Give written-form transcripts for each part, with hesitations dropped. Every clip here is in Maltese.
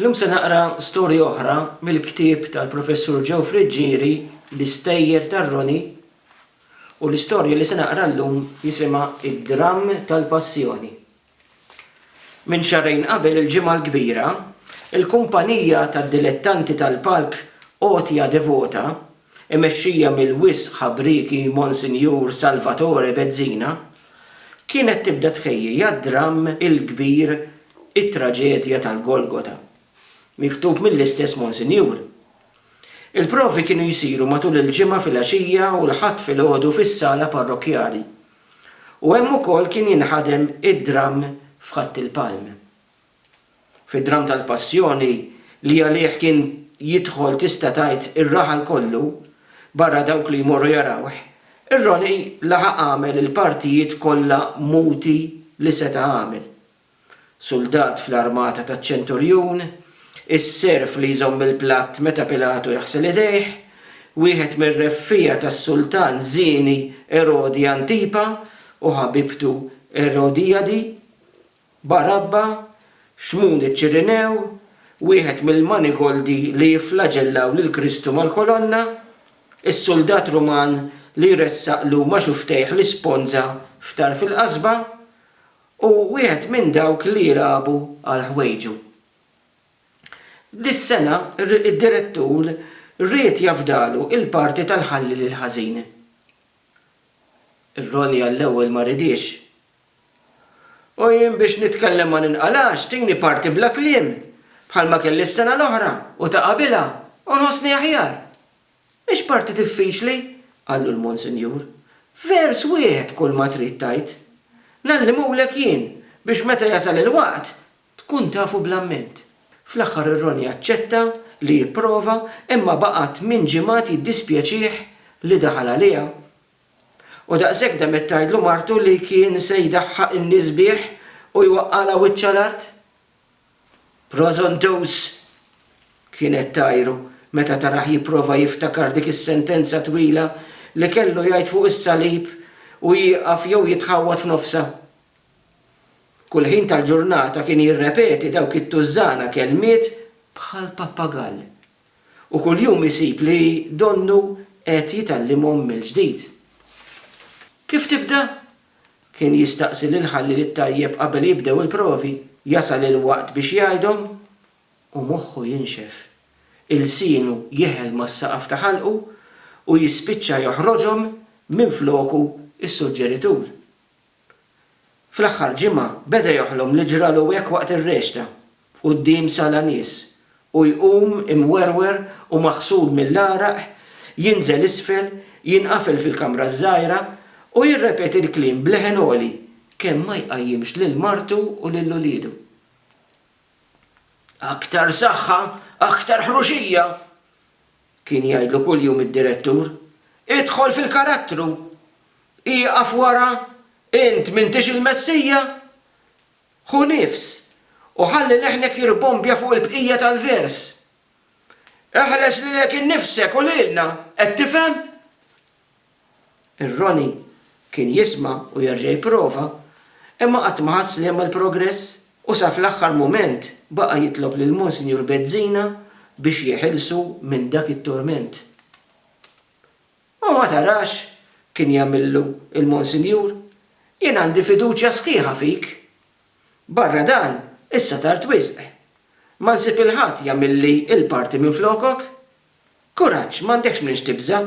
Llum se naqra storja oħra mill-ktieb tal-Professur Joe Frigieri l-istejjer tar-Roni u l-istorja li se naqra llum jisimha Id-Dramm tal-Passjoni. Minn xarrejn qabel il-ġimgħa l-kbira, il-kumpanija tad-dilettanti tal-palk Otja Devota, imexxija mill-wisq ħabriki Monsinjur Salvatore Bezzina, kienet tibda tħejjija d-dramm il-kbir it-traġedja tal-Golgota, miktub mill-istess Monsinjur. Il-provi kienu jsiru matul il-ġimgħa fil-għaxija u l-ħadd filgħodu fis-sala parrokjali. U hemm ukoll kien jinħadem id-dramm f'Ħatt il-Palm. Fid-dramm tal-Passjoni li għalih kien jidħol tista' tgħid ir-raħal kollu barra dawk li jmorru jarawh, ir-Roni laħaq għamel il-partijiet kollha muti li seta' għamel. Soldat fl-armata taċ-ċenturjun, is-serf li jżomm il-platt meta Pilatu jaħsel idejh, wieħed mir-reffija tas-Sultan Żieni Erodi Antipa u ħabibtu Erodijadi, Barabba, Xmun iċ-Ċirinew, wieħed mill-Manigoldi li jifflaġellaw lil Kristu mal-kolonna, is-soldat Ruman li jressaqlu ma' xuftejh l-isponza ftar fil-qasba, u wieħed minn dawk li jrabu għal ħwejġu. Dis-sena id-direttur rrid jafdalu il-parti tal-ħalli lil ħażin. Ir-Roni għall-ewwel ma ridix. U jien biex nitkellem ma ninqalax tini parti bla kliem, bħalma kelli s-sena l-oħra u ta' qabilha u nħossni aħjar. Mhix parti diffiċli, qallu l-Monsinjur. Vers wieħed kull ma trid tgħid. Nallimulek jien biex meta jasal il-waqt tkun tafu bl-amment. Fl-aħħar ir-Roni aċċetta li jipprova imma baqgħet minn ġimgħat jiddispjaċih li daħal għaliha. U daqshekk demet tgħidlu martu li kien se jdaħħaq in-nies bih u jwaqqala wiċċa l-art. Prosontus kienet tajru meta taraħ jipprova jiftakar dik is-sentenza twila li kellu jgħid fuq is-salib u jieqaf jew jitħawwad f'nofsa. Kull ħin tal-ġurnata kien jirrepeti dawk it-tużżana kelmiet bħal pappagall. U kuljum isib li donnu qed jitallimhom mill-ġdid. Kif tibda? Kien jistaqsi lil ħalli li tajjeb qabel jibdew il-provi, jasal il-waqt biex jgħidhom u moħħu jinxef. Il-sinu jeħel mas-saqaf ta' ħalqu u jispiċċa joħroġhom minn floku is-suġġeritur. Fl-aħħar ġimgħa beda joħlom li ġralu hekk waqt ir-rexta quddiem sala nies u jqum imwerwer u maħsul mill-araq, jinżel isfel, jinqafel fil-kamra żgħira u jirrepeti l-kliem bleħen għoli kemm ma jqajjimx lil martu u lil uliedu. Aktar saħħa, aktar ħruġija, kien jgħidlu kuljum id-direttur. Idħol fil-karattru, iqaf wara, int m'intix il-Messija, ħu nifs u ħalli leħnek jirbombja fuq il-bqija tal-vers. Eħles lilek innifsek u lilna, qed tifhem? Ir-Roni kien jisma' u jerġa' jipprova, imma qatt ma ħass li hemm il-progress u sa fl-aħħar mument baqa' jitlob lil Monsinjur Bezzina biex jeħilsu minn dak it-torment. U ma tarax kien jagħmillu il-Monsinjur, jien għandi fiduċja sħiħa fik. Barra dan, issa tard wisq. Ma nsib il-ħadd jagħmilli il-parti minn flokok? Kuraġġ m'għandekx minn x'tibża.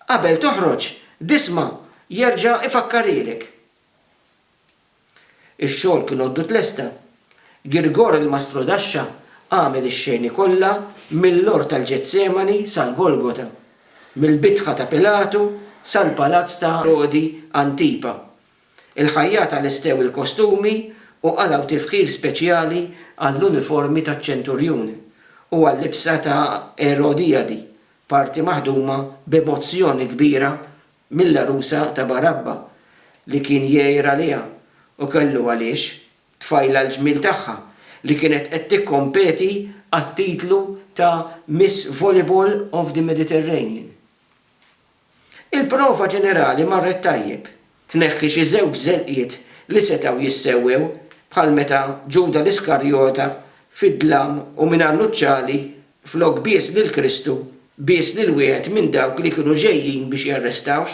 Qabel toħroġ, disma' jerġa' ifakkarilek. Ix-xogħol kien għoddu tlesta. Girgor il-Mastru Daxxa għamel ix-xeni kollha mill-Ort tal-Ġetsemani sal-Golgota, mill-bitħa ta' Pilatu sal-palazz ta' Erodi Antipa. Il-ħajjata l-istew il-kostumi u qalaw tifħir speċjali għall-uniformi taċ-ċenturjun u għall-libsa ta' Erodijadi, parti maħduma b'emozzjoni kbira mill-arusa ta' Barabba li kien jgħir għaliha u kellu għaliex tfajla l-ġmil tagħha li kienet qed tikkompeti għat-titlu ta' Miss Volleyball of the Mediterranean. Il-prova ġenerali marret tajjeb, tneħħi xi żewġ żelqiet li setgħu jissewwew bħal meta Ġuda l-Iskarjota fid-dlam u minn annuċċali flok bies lil Kristu, bies lil wieħed minn dawk li kienu ġejjin biex jarrestawh.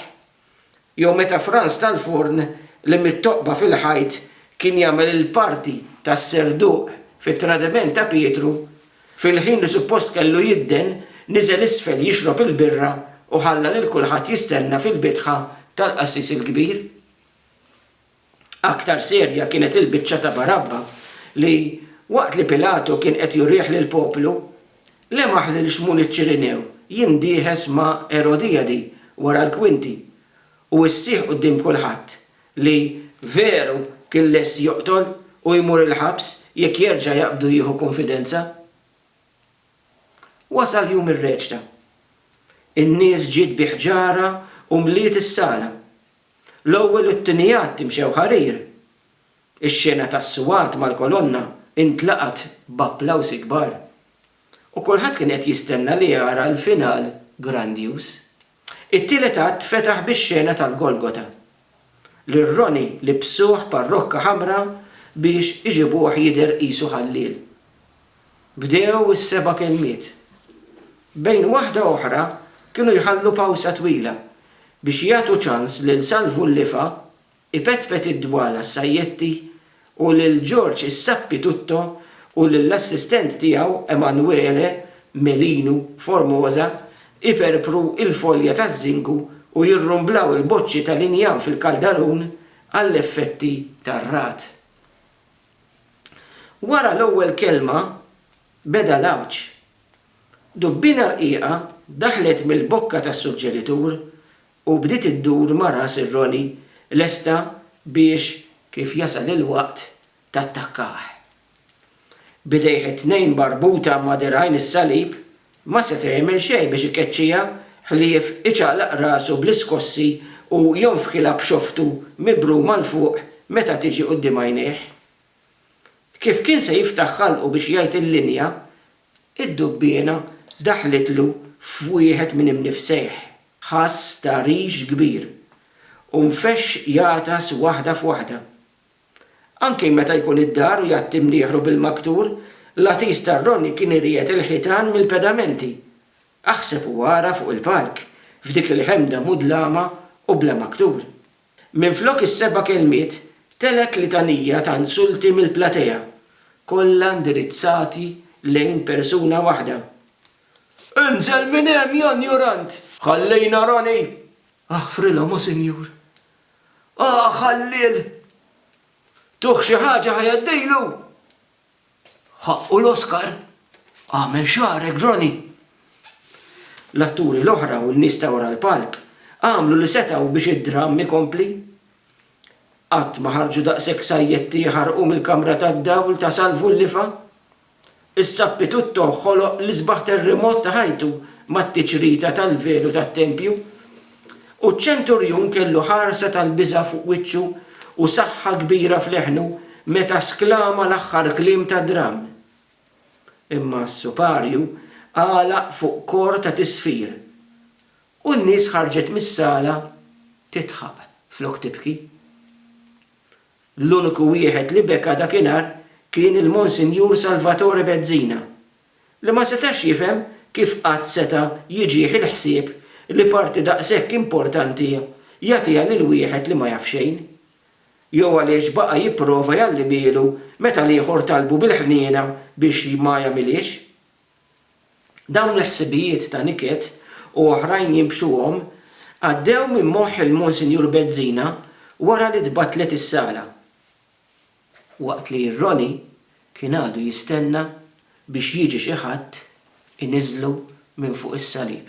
Jew meta Franz tal-Forn li mit-toqba fil-ħajt kien jagħmel il-parti tas-serduq fit-tradiment ta' Pietru, fil-ħin li suppost kellu jidden niżel isfel jixrob il-birra u ħalla lil kulħadd jistenna fil-bitħa tal-qassis il-kbir. Aktar serja kienet il-biċċa ta' Barabba li waqt li Pilatu kien qed jurieħ lil poplu lemaħ lil xmul iċ-Ċirinew jindieħes ma' Erodijadi wara l-kwinti u issieħ quddiem kulħadd li veru kien lest joqtol u jmur il-ħabs jekk jerġa' jaqbdu jieħu konfidenza. Wasal jum ir-reċta. In-nies ġiet bi ħġara u mliet is-sala. L-ewwel u t-tinijat timxew ħarir. Ix-xena tas-suwat mal-kolonna intlaqat b'applawsi kbar. U kulħadd kien qed jistenna li jara l-final grandjuż. It-tielet att fetaħ bix-xena tal-Golgota. Lir-Roni li bsuh parrokka ħamra biex iġibuh jidher qisu ħalliel. Bdew is-seba' kelmiet. Bejn waħda oħra kienu jħallu pawsa twila biex jagħtu ċans lil Salvu l-Lifa ipetpet id-dwala s-sajjetti u lil George is-Sappi Tutto u lill-assistent tiegħu Emanuele Melinu Formosa iperpru il-folja taż-żinku u jirrumblaw il-boċċi tal-injam fil-kaldarun għall-effetti tar-rat. Wara l-ewwel kelma beda l-awċ. Dubbina rqiqa daħlet mill-bokka tas-suġġeritur u bdiet iddur ma' ras ir-Roni lesta biex kif jasal il-waqt tattakkaħ. Bidejh it-tnejn barbuta ma' dirgħajn is-salib ma seta' jagħmel xejn biex ikeċċiha ħlief iċaqlaq rasu bl-iskossi u jonfħilha b'xoftu mibrum mal fuq meta tiġi quddiem għajnejh. Kif kien se jiftaħ ħalqu biex jgħid il-linja, id-dubbiena daħletlu f'wieħed minn imnifsejh, ħass ta' rix kbir, u nfexx jatas waħda f'waħda. Anke meta jkun id-dar u jattim nieħru bil-maktur, l-atis tar-Roni kien iriegħed il-ħitan mill-pedamenti. Aħseb wara fuq il-palk, f'dik il-ħemda mudlama u bla maktur. Minflok is-seba' kelmiet telet litanija ta' insulti mill-platea, kollha indirizzati lejn persuna waħda. Inżel minn hemm jon jurant! Ħallejna Roni! Aħfrilhom u Sinjur! Ħallil! Tuħ xi ħaġa ħajaddejlu! Ħaqqu l-Oskar! Għamel xarek Roni! L-atturi l-oħra u n-nies ta' wara l-palk għamlu li setgħu biex id-dramm ikompli. Qatt ma ħarġu daqshekk sajjetti ħarqu mill-kamra tad-dawl ta' Salvu l-Lifa. Is-Sappi Tutto ħoloq l-isbaħ terremot ta' ħajtu mat-tiċrita tal-velu tat-tempju. U ċ-ċenturjun kellu ħarsa tal-biża' fuq wiċċu u saħħa kbira f'leħnu meta sklama l-aħħar kliem tad-dramm. Imma s-suparju għalaq fuq kor ta' tisfir. U n-nies ħarġet mis-sala titħaq flok tibki. L-uniku wieħed li beka dakinhar kien il-Monsinjur Salvatore Bezzina, li ma setax jifhem kif qatt seta' jiġih il-ħsieb li parti daqshekk importanti jagħtiha lil wieħed li ma jaf xejn. Jew għaliex baqa' jipprova jalli bielu meta l-ieħor talbu bil-ħniena biex ma jagħmilx. Dawn il-ħsibijiet ta' niket u oħrajn jimbxuhom għaddew minn moħħ il-Monsinjur Bezzina wara li tbatlet is-sala. Waqt li r-Roni kien għadu jistenna biex jiġi xi ħadd iniżlu minn fuq is-salib.